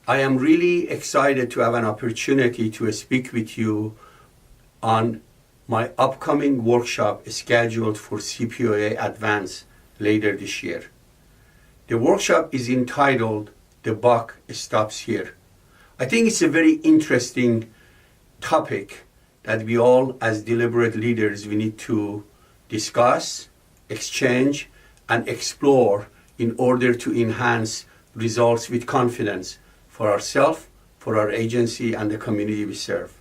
I am really excited to have an opportunity to speak with you on my upcoming workshop scheduled for CPOA ADVANCE later this year. The workshop is entitled "The Buck Stops Here." I think it's a very interesting topic that we all, as deliberate leaders, we need to discuss, exchange, and explore in order to enhance results with confidence for ourselves, for our agency, and the community we serve.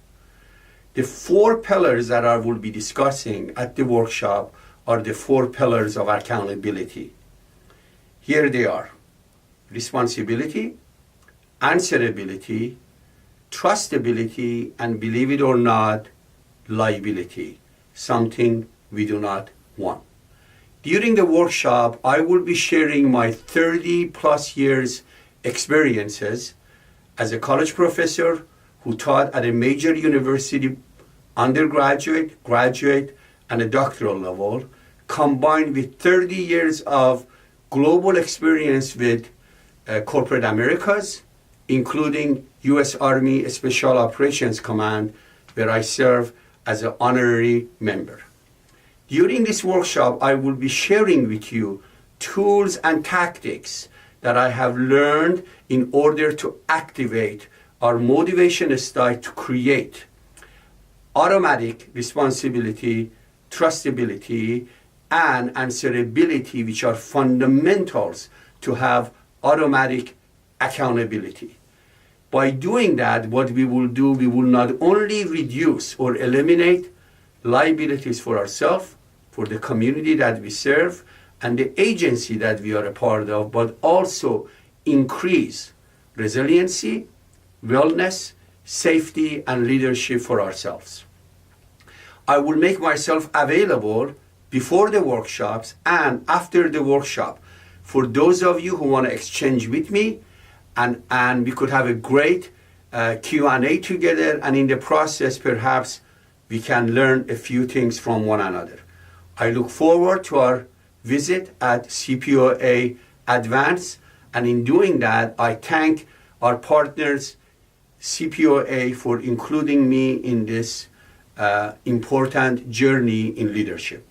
The 4 pillars that I will be discussing at the workshop are the 4 pillars of accountability. Here they are: responsibility, answerability, trustability, and, believe it or not, liability, something we do not want. During the workshop, I will be sharing my 30 plus years experiences as a college professor who taught at a major university, undergraduate, graduate, and a doctoral level, combined with 30 years of global experience with corporate Americas, including U.S. Army Special Operations Command, where I serve as an honorary member. During this workshop, I will be sharing with you tools and tactics that I have learned in order to activate our motivation style to create automatic responsibility, trustability, and answerability, which are fundamentals to have automatic accountability. By doing that, what we will do, we will not only reduce or eliminate liabilities for ourselves, for the community that we serve, and the agency that we are a part of, but also increase resiliency, wellness, safety, and leadership for ourselves. I will make myself available before the workshops and after the workshop for those of you who want to exchange with me, and we could have a great Q&A together, and in the process perhaps we can learn a few things from one another. I look forward to our visit at CPOA ADVANCE, and in doing that, I thank our partners, CPOA, for including me in this important journey in leadership.